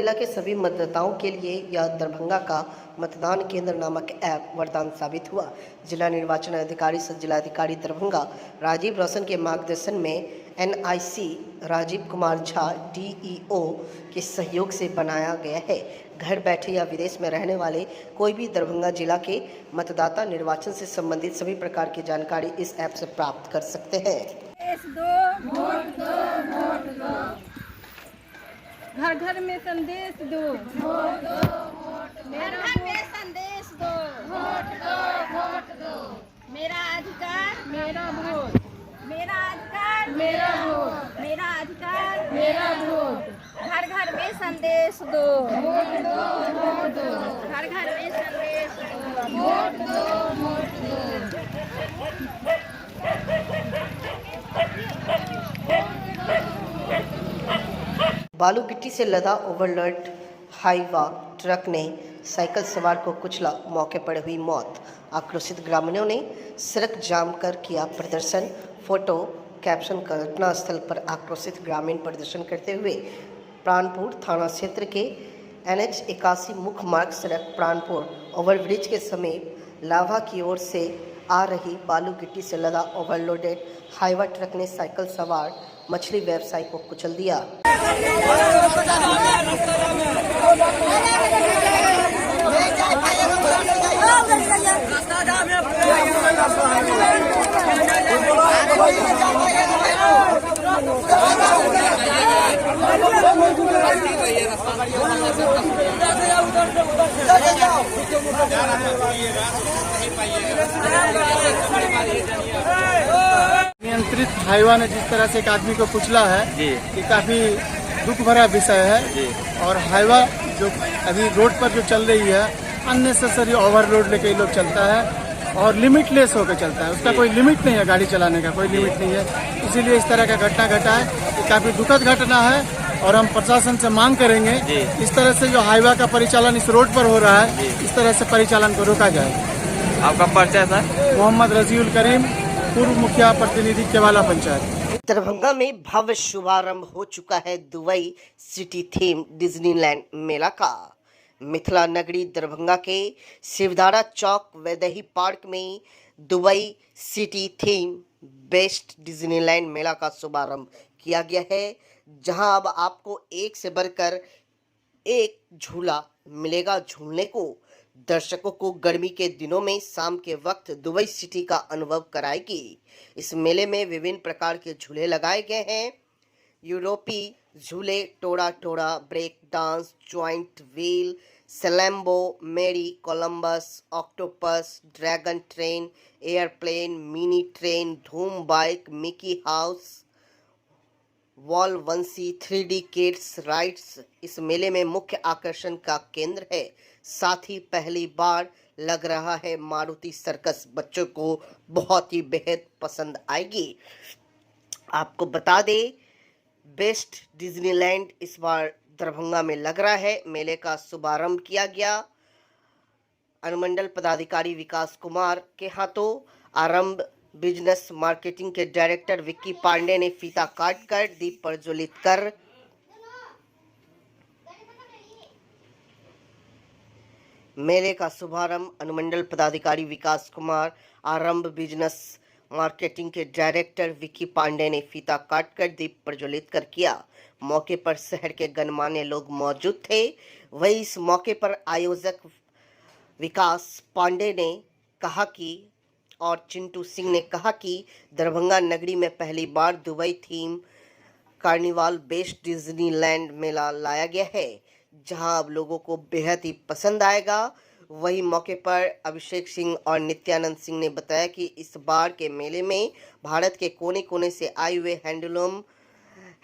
जिला के सभी मतदाताओं के लिए यह दरभंगा का मतदान केंद्र नामक ऐप वरदान साबित हुआ। जिला निर्वाचन अधिकारी सह जिलाधिकारी दरभंगा राजीव रोशन के मार्गदर्शन में एनआईसी राजीव कुमार झा डीईओ के सहयोग से बनाया गया है। घर बैठे या विदेश में रहने वाले कोई भी दरभंगा जिला के मतदाता निर्वाचन से संबंधित सभी प्रकार की जानकारी इस ऐप से प्राप्त कर सकते हैं। घर घर में संदेश दो, वोट दो, वोट दो। घर घर में संदेश दो, वोट दो, वोट दो। मेरा अधिकार मेरा वोट, मेरा अधिकार मेरा वोट, मेरा अधिकार मेरा वोट। घर घर में संदेश दो, वोट दो, वोट दो। घर घर में संदेश दो, वोट दो, वोट दो। बालू गिट्टी से लदा ओवरलोड हाईवा ट्रक ने साइकिल सवार को कुचला, मौके पर हुई मौत। आक्रोशित ग्रामीणों ने सड़क जाम कर किया प्रदर्शन। फोटो कैप्शन घटनास्थल पर आक्रोशित ग्रामीण प्रदर्शन करते हुए प्राणपुर थाना क्षेत्र के NH 81 मुख्य मार्ग सड़क प्राणपुर ओवरब्रिज के समीप लाभा की ओर से आ रही बालू गिट्टी से लदा ओवरलोडेड हाईवा ट्रक ने साइकिल सवार मछली व्यवसायी को कुचल दिया। नियंत्रित हाईवा ने जिस तरह से एक आदमी को कुचला है ये काफी दुख भरा विषय है। और हाईवा जो अभी रोड पर जो चल रही है अननेसेसरी ओवरलोड लेके लोग चलता है और लिमिटलेस होकर चलता है। उसका कोई लिमिट नहीं है, गाड़ी चलाने का कोई लिमिट नहीं है। इसीलिए इस तरह का घटना घटा है। ये काफी दुखद घटना है और हम प्रशासन से मांग करेंगे इस तरह से जो हाईवा का परिचालन इस रोड पर हो रहा है इस तरह से परिचालन को रोका जाए। आपका परिचय सर? मोहम्मद रजीउल करीम, पूर्व मुखिया प्रतिनिधि केवाला पंचायत। दरभंगा में भव्य शुभारंभ हो चुका है दुबई सिटी थीम डिज्नीलैंड मेला का। मिथिला नगरी दरभंगा के शिवधारा चौक वैदेही पार्क में Dubai city theme best Disneyland मेला का शुभारंभ किया गया है, जहां अब आपको एक से बढ़कर एक झूला मिलेगा झूलने को। दर्शकों को गर्मी के दिनों में शाम के वक्त दुबई सिटी का अनुभव कराएगी। इस मेले में विभिन्न प्रकार के झूले लगाए गए हैं। यूरोपीय झूले, टोड़ा टोड़ा, ब्रेक डांस, ज्वाइंट व्हील, सेलेम्बो, merry Columbus, octopus, dragon train, aeroplane, mini train, Dhoom bike, Mickey house, वॉल वंसी, 3D किड्स राइड्स इस मेले में मुख्य आकर्षण का केंद्र है। साथ ही पहली बार लग रहा है मारुति सर्कस बच्चों को बहुत ही बेहद पसंद आएगी। आपको बता दें बेस्ट डिज्नीलैंड इस बार दरभंगा में लग रहा है। मेले का शुभारंभ किया गया अनुमंडल पदाधिकारी विकास कुमार के हाथों। आरंभ बिजनेस मार्केटिंग के डायरेक्टर विक्की पांडे ने फीता काट कर दीप प्रज्वलित कर मेले का शुभारंभ अनुमंडल पदाधिकारी विकास कुमार, आरंभ बिजनेस मार्केटिंग के डायरेक्टर विक्की पांडे ने फीता काटकर दीप प्रज्वलित कर किया। मौके पर शहर के गणमान्य लोग मौजूद थे। वहीं इस मौके पर आयोजक विकास पांडे ने कहा कि और चिंटू सिंह ने कहा कि दरभंगा नगरी में पहली बार Dubai theme carnival best Disneyland मेला लाया गया है, जहां अब लोगों को बेहद ही पसंद आएगा। वही मौके पर अभिषेक सिंह और नित्यानंद सिंह ने बताया कि इस बार के मेले में भारत के कोने कोने से आए हुए हैंडलूम,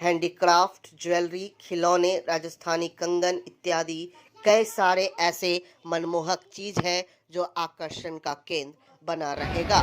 हैंडीक्राफ्ट, ज्वेलरी, खिलौने, राजस्थानी कंगन इत्यादि कई सारे ऐसे मनमोहक चीज है जो आकर्षण का केंद्र बना रहेगा।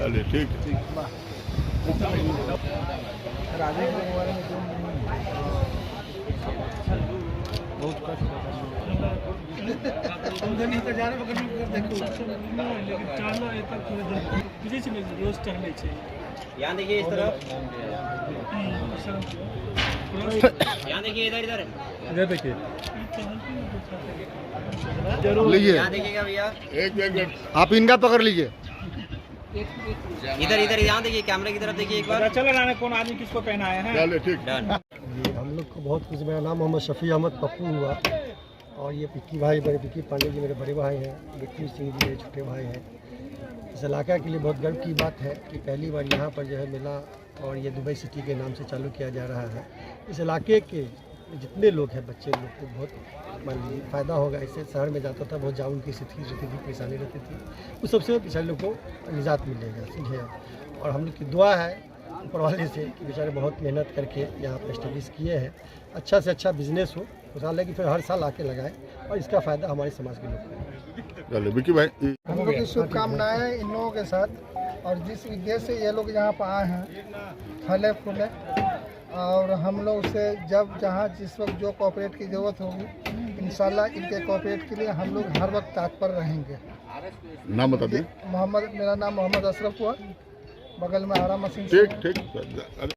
चलिए ठीक है। यहाँ देखिए इस तरफ, यहाँ देखिए, इधर इधर लीजिए, यहाँ देखिएगा भैया, आप इनका पकड़ लीजिए। इधर इधर यहाँ देखिए, कैमरे की तरफ देखिए एक बार। चलो ना कौन आदमी किसको पहनाया है। चलिए ठीक। डन। हम लोग को बहुत कुछ। मेरा नाम मोहम्मद शफी अहमद पप्पू हुआ, और ये पिक्की भाई, मेरे पिक्की पांडे जी मेरे बड़े भाई हैं, विक्की सिंह जी मेरे छोटे भाई हैं। इस इलाका के लिए बहुत गर्व की बात है कि पहली बार यहाँ पर जो है मेला, और ये दुबई सिटी के नाम से चालू किया जा रहा है। इस इलाके के जितने लोग हैं, बच्चे लोग को बहुत मान लीजिए फ़ायदा होगा। इससे शहर में जाता था, बहुत जाऊन की स्थिति रहती थी, परेशानी रहती थी, उस सबसे बेचारे लोग को निजात मिलेगा, समझे। और हम लोग की दुआ है ऊपर वाले से कि बेचारे बहुत मेहनत करके यहाँ पर एस्टेब्लिश किए हैं। अच्छा से अच्छा बिजनेस हो, खुशहाल है कि फिर हर साल आके लगाएं, और इसका फ़ायदा हमारे समाज के लोग को। चलिए विक्की भाई। हम लोग की शुभकामनाएं इन लोगों के साथ, और जिस उद्देश्य से ये लोग यहाँ पर आए हैं, फले फूले, और हम लोग से जब जहाँ जिस वक्त जो कोऑपरेट की ज़रूरत होगी, इंशाल्लाह इनके कोऑपरेट के लिए हम लोग हर वक्त तत्पर रहेंगे। नाम बता दिए। मेरा नाम मोहम्मद अशरफ हुआ, बगल में आरा मशीन। ठीक ठीक।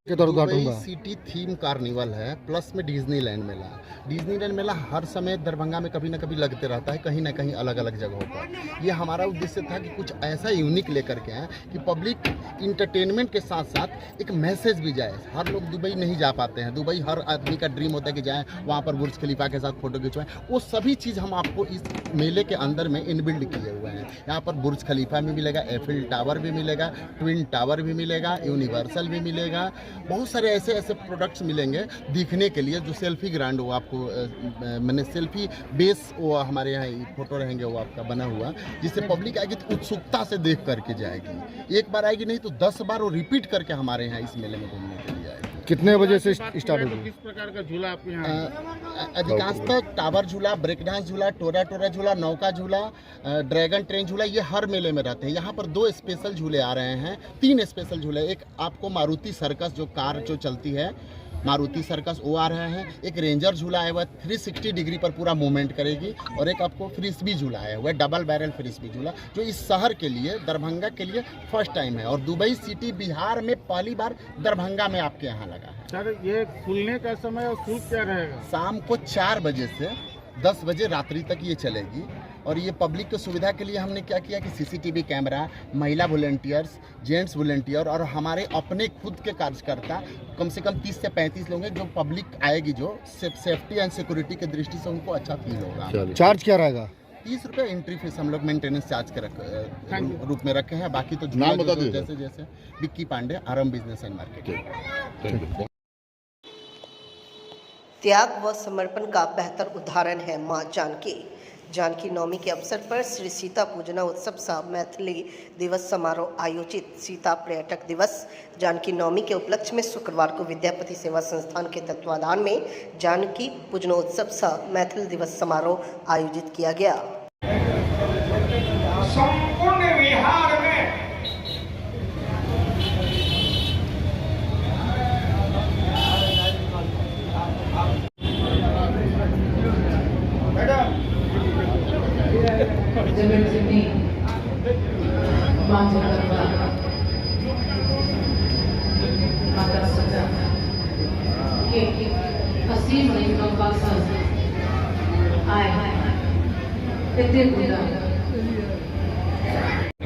दुबई सिटी थीम कार्निवल है, प्लस में डिज्नीलैंड मेला। डिज्नीलैंड मेला हर समय दरभंगा में कभी ना कभी लगते रहता है, कहीं ना कहीं अलग अलग जगहों पर। ये हमारा उद्देश्य था कि कुछ ऐसा यूनिक लेकर के आए कि पब्लिक इंटरटेनमेंट के साथ साथ एक मैसेज भी जाए। हर लोग दुबई नहीं जा पाते हैं, दुबई हर आदमी का ड्रीम होता है कि जाएँ वहाँ पर बुर्ज खलीफा के साथ फ़ोटो खिंचवाएं। वो सभी चीज़ हम आपको इस मेले के अंदर में इनबिल्ड किए हुए हैं। यहाँ पर बुर्ज खलीफा भी मिलेगा, एफिल टावर भी मिलेगा, ट्विन टावर भी मिलेगा, यूनिवर्सल भी मिलेगा। बहुत सारे ऐसे ऐसे प्रोडक्ट्स मिलेंगे दिखने के लिए, जो सेल्फी ग्रांड हो आपको, मैंने सेल्फी बेस वो हमारे यहाँ फोटो रहेंगे वो आपका बना हुआ, जिससे पब्लिक आएगी तो उत्सुकता से देख करके जाएगी। एक बार आएगी नहीं तो 10 बार वो रिपीट करके हमारे यहाँ इस मेले में घूमने के लिए आएगी। कितने बजे से स्टार्ट होगी? किस प्रकार का झूला आपके यहाँ? अधिकांशतः टावर झूला, ब्रेक डांस झूला, टोरा टोरा झूला, नौका झूला, ड्रैगन ट्रेन झूला, ये हर मेले में रहते हैं। यहाँ पर 2 स्पेशल झूले आ रहे हैं, 3 स्पेशल झूले। एक आपको मारुति सर्कस, जो कार जो चलती है मारुति सर्कस, वो आ रहे हैं। एक रेंजर झूला आया हुआ है, 360 डिग्री पर पूरा मूवमेंट करेगी। और एक आपको फ्रिस्बी झूला आया हुआ है, डबल बैरल फ्रिस्बी झूला, जो इस शहर के लिए, दरभंगा के लिए फर्स्ट टाइम है। और दुबई सिटी बिहार में पहली बार दरभंगा में आपके यहाँ लगा है। सर ये खुलने का समय और शुल्क क्या रहेगा? शाम को 4 बजे से 10 बजे रात्रि तक ये चलेगी। और ये पब्लिक की सुविधा के लिए हमने क्या किया कि सीसीटीवी कैमरा, महिला वॉलंटियर्स, जेंट्स वॉलंटियर और हमारे अपने खुद के कार्यकर्ता कम से कम 30 से 35 लोग हैं, जो पब्लिक आएगी, जो सेफ्टी एंड सिक्योरिटी की दृष्टि से उनको अच्छा फील होगा। चार्ज क्या रहेगा? 30 रुपये एंट्री फीस हम लोग मेंटेनेंस चार्ज के रूप में रखे हैं। बाकी तो नाम बता दीजिए। जैसे जैसे विक्की पांडे, आरम बिजनेस एंड मार्केटिंग। त्याग व समर्पण का बेहतर उदाहरण है मां जानकी। जानकी नवमी के अवसर पर श्री सीता पूजना उत्सव सह मैथिली दिवस समारोह आयोजित। सीता पर्यटक दिवस जानकी नवमी के उपलक्ष्य में शुक्रवार को विद्यापति सेवा संस्थान के तत्वाधान में जानकी पूजनोत्सव सह मैथिली दिवस समारोह आयोजित किया गया। संपूर्ण बिहार में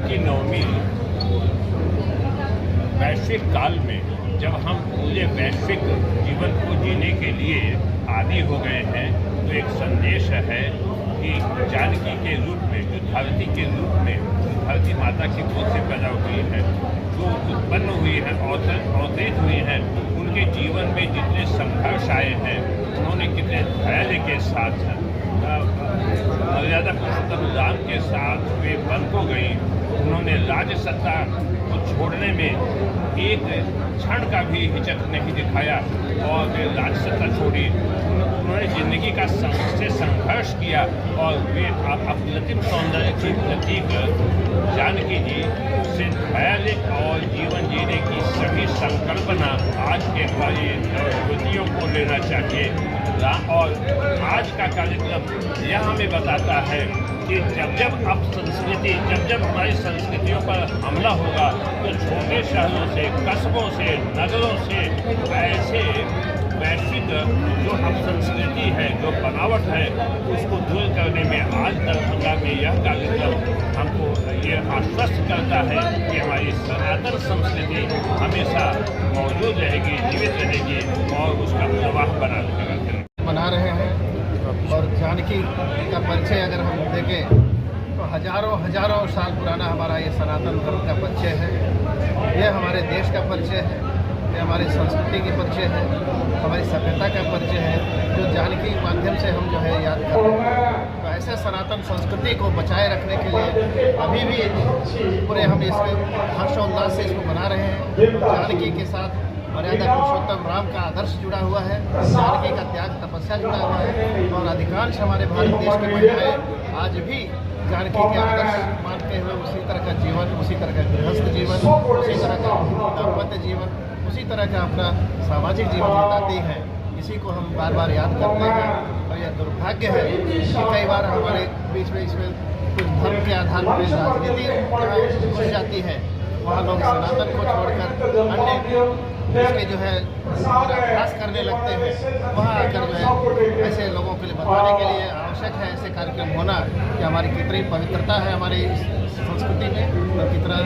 की नवमी वैश्विक काल में जब हम पूरे वैश्विक जीवन को जीने के लिए आदी हो गए हैं, तो एक संदेश है कि जानकी के रूप में, जो धरती के रूप में, धरती माता की गोद से पैदा हुई है, जो उत्पन्न हुई है, अवतरित हुई है, उनके जीवन में जितने संघर्ष आए हैं, उन्होंने कितने धैर्य के साथ, मर्यादा पुरुषोत्तम राम के साथ वे बन को गई। उन्होंने राज्य सत्ता को छोड़ने में एक क्षण का भी हिचक नहीं दिखाया और वे राज्य सत्ता छोड़ी। उन्होंने जिंदगी का से संघर्ष किया और वे अप्रतिम सौंदर्य की प्रतीक जानकी जी से धैर्य और जीवन जीने की सभी संकल्पना आज के हमारी युवतियों को लेना चाहिए। और आज का कार्यक्रम यह हमें बताता है कि जब हमारी संस्कृतियों पर हमला होगा तो छोटे शहरों से, कस्बों से, नगरों से ऐसे वैश्विक जो हम संस्कृति है, जो बनावट है, उसको दूर करने में आज दरभंगा में यह कार्यक्रम हमको ये आश्वस्त करता है कि हमारी सनातन संस्कृति हमेशा मौजूद रहेगी, जीवित रहेगी और उसका प्रवाह बना रहेगा। मना रहे हैं और जानकी का परिचय अगर हम देखें तो हजारों साल पुराना हमारा ये सनातन धर्म का परिचय है। ये हमारे देश का परिचय है, ये हमारी संस्कृति की परिचय है, हमारी सभ्यता का परिचय है, जो जानकी के माध्यम से हम जो है याद कर रहे हैं। तो ऐसे सनातन संस्कृति को बचाए रखने के लिए अभी भी पूरे हम इसमें हर्षोल्लास से इसको मना रहे हैं। जानकी के साथ मर्यादा पुरुषोत्तम राम का आदर्श जुड़ा हुआ है, जानकी का त्याग तपस्या जुड़ा हुआ है और अधिकांश हमारे भारत देश की महिलाएं आज भी जानकी के आदर्श मानते हुए उसी तरह का जीवन, उसी तरह का गृहस्थ जीवन, उसी तरह का दाम्पत्य जीवन, उसी तरह का अपना सामाजिक जीवन बिताती हैं। इसी को हम बार बार याद करते हैं और यह दुर्भाग्य है कि कई बार हमारे बीच में इसमें कुछ धर्म के आधार पर राजनीति घुस जाती है। वहाँ लोग सनातन को छोड़कर अन्य इसके जो है अभ्यास करने लगते हैं। वहाँ आकर जो है ऐसे लोगों के लिए बताने के लिए आवश्यक है ऐसे कार्यक्रम होना कि हमारी कितनी पवित्रता है हमारी संस्कृति में और कितना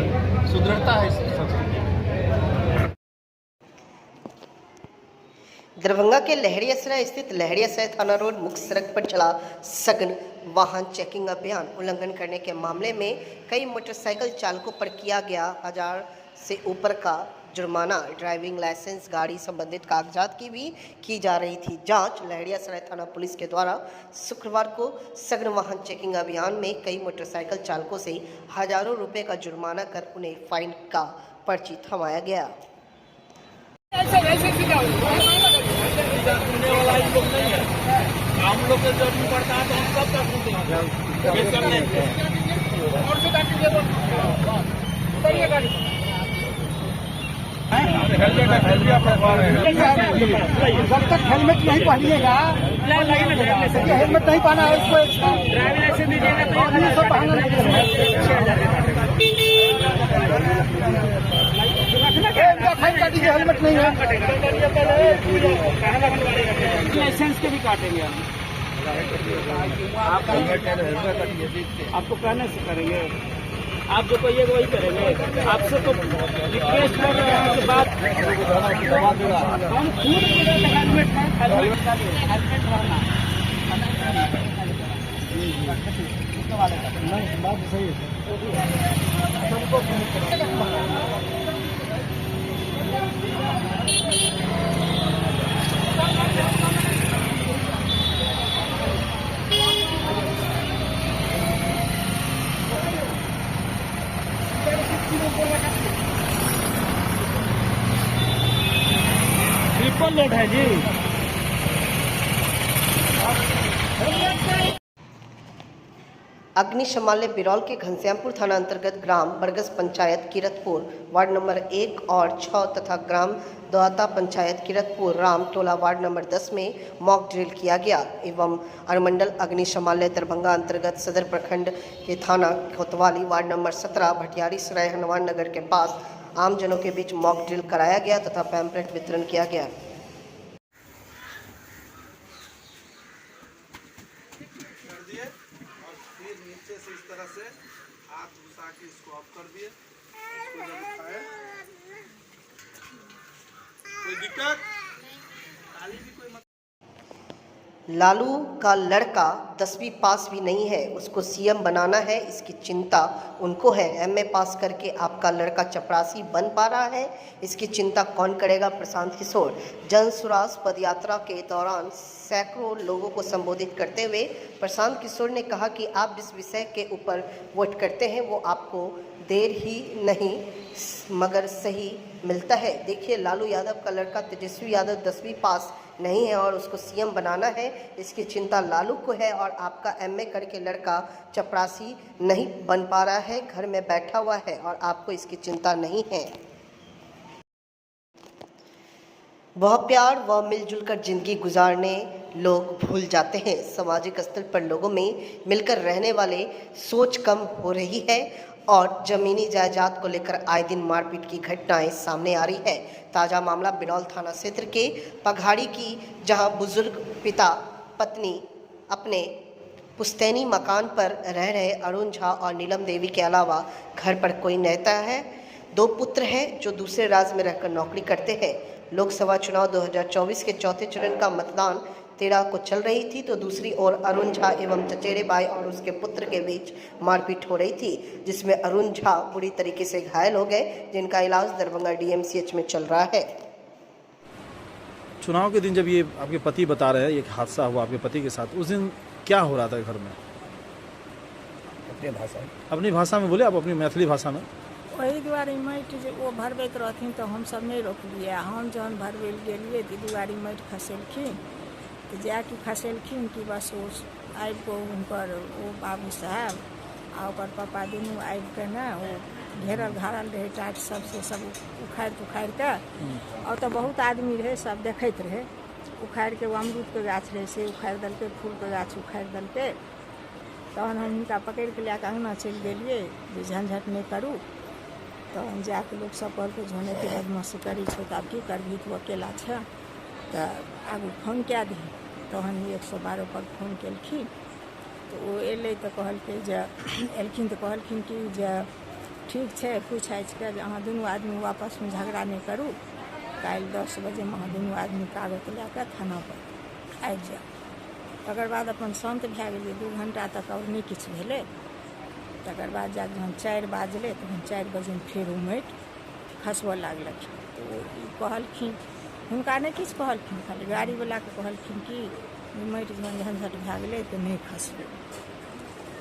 सुदृढ़ता है इस संस्कृति में। दरभंगा के लहरियासराय स्थित लहरियासराय थाना रोड मुख्य सड़क पर चला सघन वाहन चेकिंग अभियान। उल्लंघन करने के मामले में कई मोटरसाइकिल चालकों पर किया गया 1000 से ऊपर का जुर्माना। ड्राइविंग लाइसेंस, गाड़ी संबंधित कागजात की भी की जा रही थी जांच। लहरियासराय थाना पुलिस के द्वारा शुक्रवार को सघन वाहन चेकिंग अभियान में कई मोटरसाइकिल चालकों से हजारों रुपए का जुर्माना कर उन्हें फाइन का पर्ची थमाया गया। हम लोग को जरूरत पड़ता है तो हम सब कर सुनते हैं। जब तक हेलमेट नहीं पहनिएगा, हेलमेट नहीं पहना है उसको ड्राइविंग लाइसेंस दीजिएगा तो आदमी सब पहनना हेलमेट नहीं है, लाइसेंस के भी काटेंगे हम। आपको कहने से करेंगे, आप जो कहिएगा वही करेंगे। आपसे तो रिक्वेस्ट कर रहे हैं कि बात हम खुद हेलमेट रहना बात सही है। ट्रिपल लोड है जी। अग्निशमन ने बिरौल के घनश्यामपुर थाना अंतर्गत ग्राम बरगस पंचायत किरतपुर वार्ड नंबर 1 और 6 तथा ग्राम दोहता पंचायत किरतपुर राम टोला वार्ड नंबर 10 में मॉक ड्रिल किया गया एवं अनुमंडल अग्निशमन दरभंगा अंतर्गत सदर प्रखंड के थाना कोतवाली वार्ड नंबर 17 भटियारी सराय हनुमान नगर के पास आमजनों के बीच मॉक ड्रिल कराया गया तथा पैम्पलेट वितरण किया गया। लालू का लड़का 10वीं पास भी नहीं है, उसको सीएम बनाना है, इसकी चिंता उनको है। एमए पास करके आपका लड़का चपरासी बन पा रहा है, इसकी चिंता कौन करेगा? प्रशांत किशोर। जन सुराज पदयात्रा के दौरान सैकड़ों लोगों को संबोधित करते हुए प्रशांत किशोर ने कहा कि आप जिस विषय के ऊपर वोट करते हैं वो आपको देर ही नहीं मगर सही मिलता है। देखिए, लालू यादव का लड़का तेजस्वी यादव 10वीं पास नहीं है और उसको सीएम बनाना है, इसकी चिंता लालू को है। और आपका एमए करके लड़का चपरासी नहीं बन पा रहा है, घर में बैठा हुआ है और आपको इसकी चिंता नहीं है। वह प्यार व मिलजुल कर जिंदगी गुजारने लोग भूल जाते हैं। सामाजिक स्तर पर लोगों में मिलकर रहने वाले सोच कम हो रही है और जमीनी जायदाद को लेकर आए दिन मारपीट की घटनाएं सामने आ रही है। ताज़ा मामला बिनौल थाना क्षेत्र के पघाड़ी की, जहां बुजुर्ग पिता पत्नी अपने पुश्तैनी मकान पर रह रहे अरुण झा और नीलम देवी के अलावा घर पर कोई नेता है, 2 पुत्र हैं जो दूसरे राज्य में रहकर नौकरी करते हैं। लोकसभा चुनाव 2024 के चौथे चरण का मतदान 13 को चल रही थी, तो दूसरी ओर अरुण झा एवं चचेरे भाई और उसके पुत्र के बीच मारपीट हो रही थी, जिसमें अरुण झा बुरी तरीके से घायल हो गए, जिनका इलाज दरभंगा डीएमसीएच में चल रहा है। चुनाव के दिन जब ये आपके पति बता रहे हैं एक हादसा हुआ आपके पति के साथ, उस दिन क्या हो रहा था घर में? अपनी भाषा में बोले आप, अपनी मैथिली भाषा में। वही दुआरी माटि जे ओ भरबैत रहथिन तो हम सब नहीं रोकलिए। हम जहन भरबै गेलिए तो दुआरी माटि खसेलखिन, तो जाके खसेलखिन कि बस ओ आबि कऽ हुनकर ओ बाबू साहब आ ओकर पापा दुनू आबि कऽ ने ओ घेरल घारल रहे टाट सबसे सब उखाड़ि कऽ। और तो बहुत आदमी रहे, सब देखैत रहे। उखाड़ि के अमरूदके गाछ रहे से उखाड़ि देलकै, फूलके गाछ उखाड़ि देलकै। तहन हम हुनका पकड़ि कऽ लए कऽ अङ्गना चलि गेलिए जे झंझट नहीं करू। तहन जाके लोक सब कहलकै झोनेके बदमाशी करी छौ, तऽ आब की करबही, तू अकेला छै तऽ आगू फोन कए दही। तहन 112 पर फोन केलखिन, तऽ ओ एलै तऽ कहलकै जे एलखिन तऽ कहलखिन कि जे ठीक छै, पूछ आछि कऽ जे अहाँ दुनू आदमी आपसमे झगड़ा नहीं करू, काल्हि 10 बजेमे अहाँ दुनू आदमी कागज लए कऽ थाना पर आबि जाउ। तकर बाद अपन शान्त भए गेलियै। 2 घंटा तक और नहीं किछु भेलै। तकर बाद जाके जहन 4 बाजलै तहन 4 बजे फेर ओ माटि खसबऽ लागलखिन। तऽ ओ कहलखिन, हुनका नहीं किछु कहलखिन, खाली गाड़ीवलाके कहलखिन कि माटि जहन झंझट भए गेलै तऽ नहीं खसबै।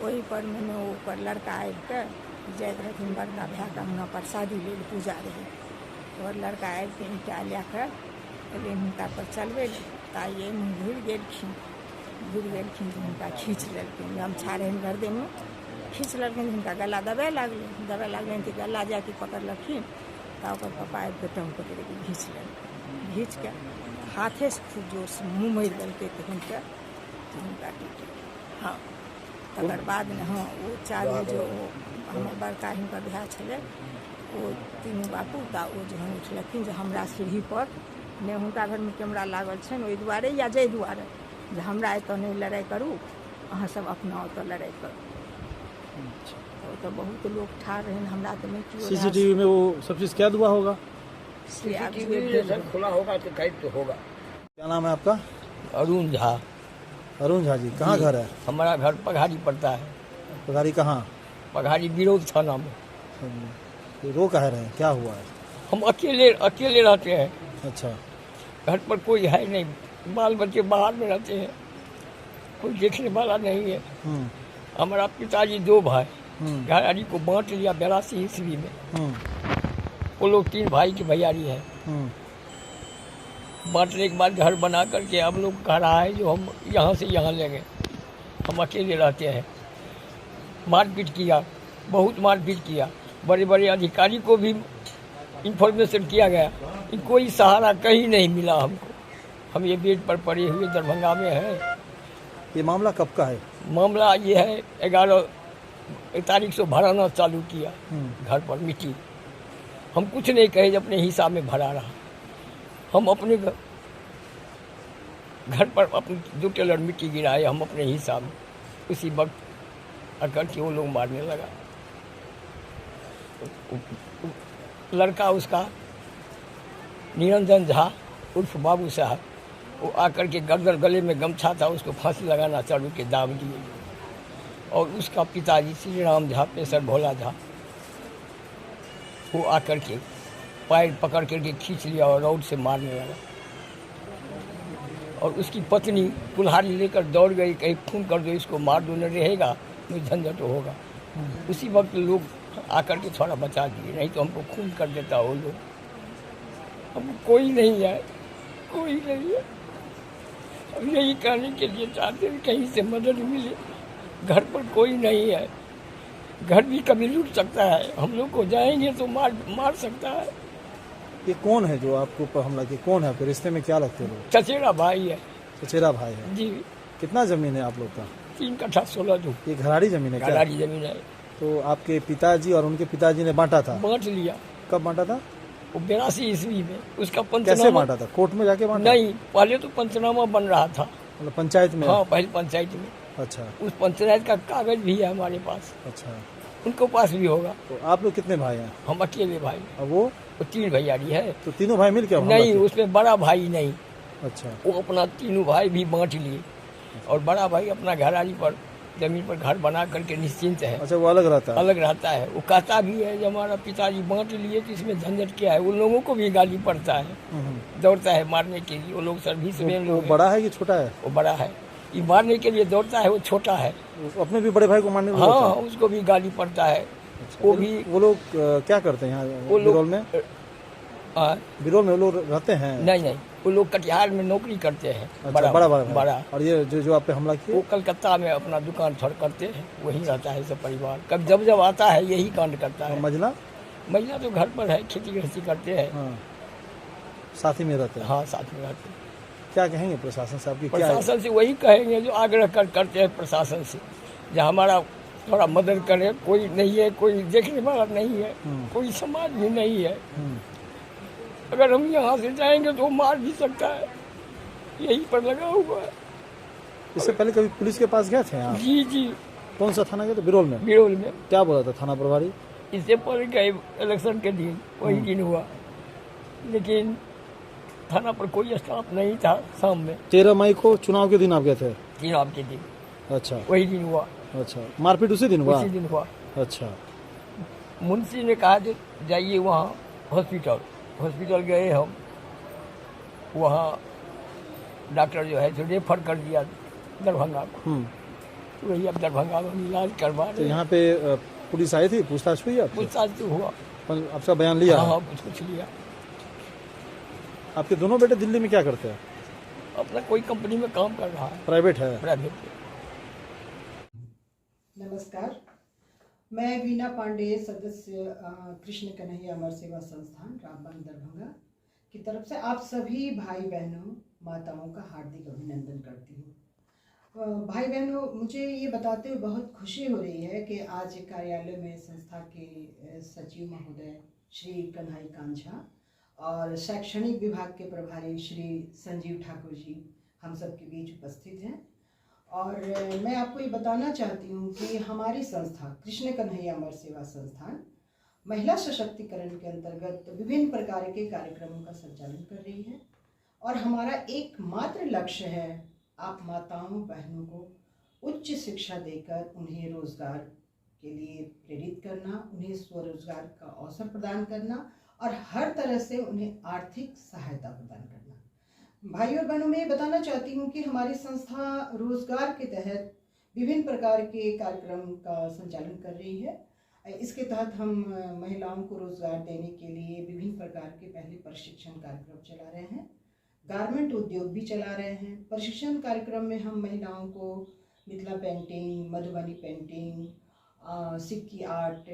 ओहि पर मैंने ओकर लड़का आबि कऽ जाइत रहथिन बड़का भएके अङ्गना प्रसादी लेल, पूजा रहै। और लड़का आबि कऽ ईंटा लए कऽ एलै हुनका पर चलबै लए, ताइए घुरि गेलखिन तऽ हुनका खींच लेलखिन। गमछा रहनि गर्दनमे, खींच लेलखिन, हुनका गला दबाए लागलनि तऽ गला जाके पकड़लखिन तऽ ओकर पापा आबि कऽ टाँग पकड़ि कऽ घींच लेलखिन। घींच कऽ हाथेसँ खूब जोरसँ मुँह मारि देलकै तऽ हुनका टूटि। हाँ, तकर बाद ने हाँ ओ चारू जो हमर बड़का हिनकर भाय छलै, ओ तीनू बापू तऽ ओ जहन उठलखिन जे हमरा सीढ़ी पर ने हुनका घरमे कैमरा लागल छनि, ओहि दुआरे या जाहि दुआरे जे हमरा एतऽ नहीं लड़ाई करू, अहाँ सब अपना ओतऽ लड़ाई करू। तो बहुत लोग ठाड़ रहे, हमरा तो नहीं किया। सीसीटीवी में वो सब चीज़ कैद हुआ होगा? सीसीटीवी खुला होगा तो कैद तो होगा। क्या नाम है आपका? अरुण झा। अरुण झा जी, कहाँ घर है? हमारा घर पघाड़ी पड़ता है। पघाड़ी कहाँ? पघाड़ी बिरोध थाना में। रो कह रहे हैं, क्या हुआ है? हम अकेले रहते हैं। अच्छा। घर पर कोई है नहीं, बाल बच्चे बाहर में रहते हैं, कोई देखने वाला नहीं है। हमारा पिताजी 2 भाई घराड़ी को बांट लिया 82 ईस्वी में। वो लोग 3 भाई की भैयारी है। बांटने के बाद घर बना करके अब लोग कह रहा है जो हम यहाँ से यहाँ ले गए। हम अकेले रहते हैं। मारपीट किया, बहुत मारपीट किया, बड़े बड़े अधिकारी को भी इंफॉर्मेशन किया गया, कोई सहारा कहीं नहीं मिला हमको। हम ये बेड पर पड़े हुए दरभंगा में हैं। ये मामला कब का है? मामला ये है 11 तारीख से भराना चालू किया घर पर मिट्टी। हम कुछ नहीं कहे, अपने हिसाब में भरा रहा। हम अपने घर पर अपने 2 टेलर मिट्टी गिराए हम अपने हिसाब में। उसी वक्त आकर के वो लोग मारने लगा। लड़का उसका निरंजन झा उर्फ बाबू साहब, वो आकर के गर्दन गले में गमछा था, उसको फांसी लगाना चालू के दाब दिए। और उसका पिताजी श्री राम झा, पेशर भोला झा, वो आकर के पैर पकड़ करके खींच लिया और रौड से मारने लगा। और उसकी पत्नी कुल्हाड़ी लेकर दौड़ गई, कहीं खून कर दो इसको, मार दो, न रहेगा मुझे झंझट होगा। उसी वक्त लोग आकर के थोड़ा बचा दिए, नहीं तो हमको खून कर देता वो लोग। हम कोई नहीं है, कोई नहीं है। हम यही करने के लिए चाहते हैं कहीं से मदद मिले। घर पर कोई नहीं है, घर भी कभी लूट सकता है, हम लोग को जाएंगे तो मार सकता है। ये कौन है जो आपके ऊपर हमला किया? कौन है आपके रिश्ते में, क्या लगते लोग? चचेरा भाई है। चचेरा भाई है जी। कितना जमीन है आप लोग का? 3 कट्ठा 16 धूप। ये घराड़ी जमीन है क्या? घराड़ी जमीन है। तो आपके पिताजी और उनके पिताजी ने बांटा था? बांट लिया। कब बांटा था? वो 82 ईस्वी में। उसका पंचनामा कैसे बांटा था? कोर्ट में जाके बांटा? नहीं, पहले तो पंचनामा बन रहा था। मतलब पंचायत में? हाँ, पहले पंचायत में। अच्छा। उस पंचायत का कागज भी है हमारे पास। अच्छा। उनको पास भी होगा। तो आप लोग कितने भाई हैं? हम अकेले भाई। और वो 3 भैयारी है। तो तीनों भाई मिल के? नहीं, उसमें बड़ा भाई नहीं। अच्छा। वो अपना तीनों भाई भी बांट लिए और बड़ा भाई अपना घराड़ी पर जमीन पर घर बना करके निश्चिंत है। अच्छा, वो अलग रहता है? अलग रहता है। वो कहता भी है कि हमारा पिताजी बांट लिए तो इसमें झंझट क्या है। उन लोगों को भी गाली पड़ता है, दौड़ता है मारने के लिए। वो लोग सर्विस में। वो बड़ा है कि छोटा है? वो बड़ा है, ये मारने के लिए दौड़ता है। वो छोटा है, अपने भी बड़े भाई को मारने? हाँ, उसको भी गाली पड़ता है। अच्छा, वो लोग क्या करते हैं यहाँ बिरौल में? बिरौल में वो लोग रहते हैं? नहीं, वो लोग कटिहार में नौकरी करते हैं। अच्छा, बड़ा। और ये जो आप पे हमला किया? वो कलकत्ता में अपना दुकान छोड़ करते हैं, वहीं रहता है सब परिवार। कब जब आता है यही कांड करता है। महिला तो घर पर है, खेती गृहस्थी करते हैं। हाँ। साथ ही में रहते हैं? हाँ, साथ में रहते हैं। क्या कहेंगे प्रशासन से आपकी? प्रशासन से वही कहेंगे जो आग्रह करते हैं प्रशासन से, जो हमारा थोड़ा मदद करे। कोई नहीं है, कोई देखने वाला नहीं है, कोई समाज भी नहीं है। अगर हम यहाँ से जाएंगे तो मार भी सकता है, यही पर लगा हुआ है। इससे पहले कभी पुलिस के पास गए थे आप? जी। कौन सा थाना गए थे? बिरौल में? बिरौल में। क्या बोला था थाना प्रभारी? इससे पहले गए इलेक्शन के दिन, वही दिन हुआ, लेकिन थाना पर कोई स्टाफ नहीं था। शाम में 13 मई को चुनाव के दिन आप गए थे? चुनाव के दिन। अच्छा, वही दिन हुआ। अच्छा, मारपीट उसी दिन हुआ? उसी दिन हुआ। अच्छा। मुंशी ने कहा जो जाइए वहाँ हॉस्पिटल गए हम। वहाँ डॉक्टर जो है जो रेफर कर दिया दरभंगा को। तो वही अब दरभंगा में इलाज करवा रहे। तो यहाँ पे पुलिस आई थी, पूछताछ हुई? पूछताछ तो हुआ। आपका बयान लिया? हाँ, कुछ लिया। आपके दोनों बेटे दिल्ली में क्या करते हैं? अपना कोई कंपनी में काम कर रहा है। प्राइवेट है? प्राइवेट। नमस्कार, मैं वीना पांडे, सदस्य कृष्ण कन्हैया अमर सेवा संस्थान रामबन दरभंगा की तरफ से आप सभी भाई बहनों माताओं का हार्दिक अभिनंदन करती हूँ। भाई बहनों, मुझे ये बताते हुए बहुत खुशी हो रही है कि आज कार्यालय में संस्था के सचिव महोदय श्री कन्हई कांझा और शैक्षणिक विभाग के प्रभारी श्री संजीव ठाकुर जी हम सब के बीच उपस्थित हैं। और मैं आपको ये बताना चाहती हूँ कि हमारी संस्था कृष्ण कन्हैया अमर सेवा संस्थान महिला सशक्तिकरण के अंतर्गत विभिन्न प्रकार के कार्यक्रमों का संचालन कर रही है। और हमारा एकमात्र लक्ष्य है आप माताओं बहनों को उच्च शिक्षा देकर उन्हें रोजगार के लिए प्रेरित करना, उन्हें स्वरोजगार का अवसर प्रदान करना और हर तरह से उन्हें आर्थिक सहायता प्रदान करना। भाइयों और बहनों, मैं ये बताना चाहती हूँ कि हमारी संस्था रोजगार के तहत विभिन्न प्रकार के कार्यक्रम का संचालन कर रही है। इसके तहत हम महिलाओं को रोजगार देने के लिए विभिन्न प्रकार के पहले प्रशिक्षण कार्यक्रम चला रहे हैं, गारमेंट उद्योग भी चला रहे हैं। प्रशिक्षण कार्यक्रम में हम महिलाओं को मिथिला पेंटिंग, मधुबनी पेंटिंग, सिक्की आर्ट,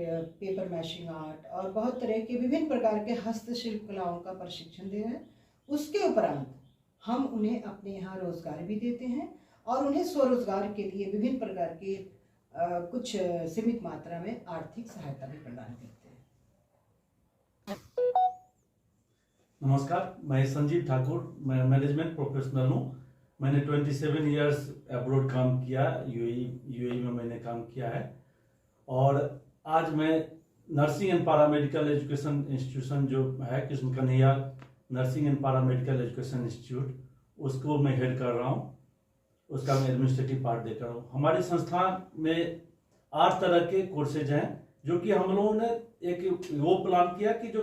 पेपर मैशिंग आर्ट और बहुत तरह के विभिन्न प्रकार के हस्तशिल्प कलाओं का प्रशिक्षण दे रहे हैं। उसके उपरांत हम उन्हें अपने यहाँ रोजगार भी देते हैं और उन्हें स्वरोजगार के लिए विभिन्न प्रकार के कुछ सीमित मात्रा में आर्थिक सहायता भी प्रदान करते हैं। नमस्कार, मैं संजीव ठाकुर, मैं मैनेजमेंट प्रोफेशनल हूँ। मैंने 27 इयर्स अब्रॉड काम किया, यूएई में मैंने काम किया है। और आज मैं nursing and paramedical education institution जो है Krishna Kanhaiya nursing and paramedical education institute, उसको मैं हेड कर रहा हूँ। उसका मैं एडमिनिस्ट्रेटिव पार्ट देख रहा हूँ। हमारी संस्था में 8 तरह के कोर्सेज हैं जो कि हम लोगों ने एक वो प्लान किया कि जो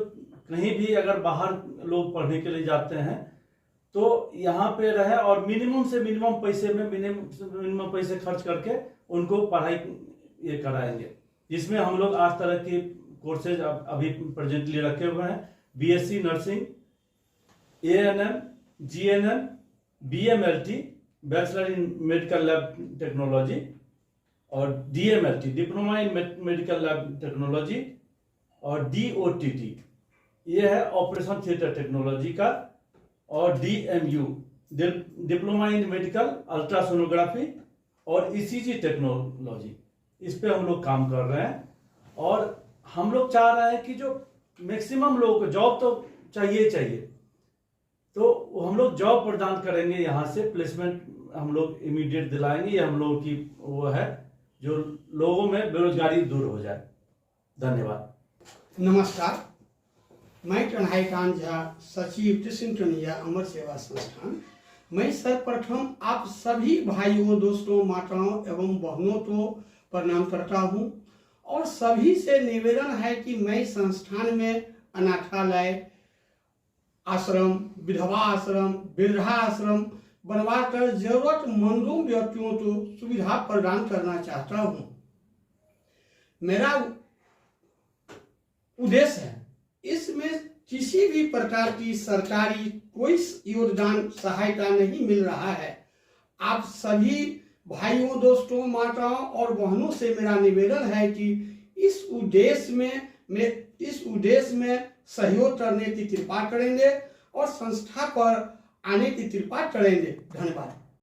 कहीं भी अगर बाहर लोग पढ़ने के लिए जाते हैं तो यहाँ पे रहे और मिनिमम से मिनिमम पैसे में मिनिमम पैसे खर्च करके उनको पढ़ाई ये कराएंगे, जिसमें हम लोग 8 तरह के कोर्सेज अभी प्रेजेंटली रखे हुए हैं। BSc nursing, ANM, GNM, BMLT bachelor in medical lab technology, और DMLT diploma in medical lab technology, और DOTT ये है ऑपरेशन थिएटर टेक्नोलॉजी का, और DMU diploma in medical ultrasonography और ECG टेक्नोलॉजी, इस पे हम लोग काम कर रहे हैं। और हम लोग चाह रहे हैं कि जो मैक्सिमम लोगों को जॉब तो चाहिए, तो हम लोग जॉब प्रदान करेंगे, यहाँ से प्लेसमेंट हम लोग इमीडिएट दिलाएंगे। ये हम लोगों की वो है जो लोगों में बेरोजगारी दूर हो जाए। धन्यवाद। नमस्कार, मैं कन्हैया झा, सचिव कृष्ण कन्हैया अमर सेवा संस्थान। मैं सर्वप्रथम आप सभी भाइयों, दोस्तों, माताओं एवं बहनों को प्रणाम करता हूं, और सभी से निवेदन है कि मैं संस्थान में अनाथालय, आश्रम, विधवा आश्रम, वृद्धा आश्रम बनवाकर जरूरतमंदों व्यक्तियों को सुविधा प्रदान करना चाहता हूं। मेरा उद्देश्य है, इसमें किसी भी प्रकार की सरकारी कोई योगदान, सहायता नहीं मिल रहा है। आप सभी भाइयों, दोस्तों, माताओं और बहनों से मेरा निवेदन है कि इस उद्देश्य में सहयोग करने की कृपा करेंगे और संस्था पर आने की कृपा करेंगे। धन्यवाद।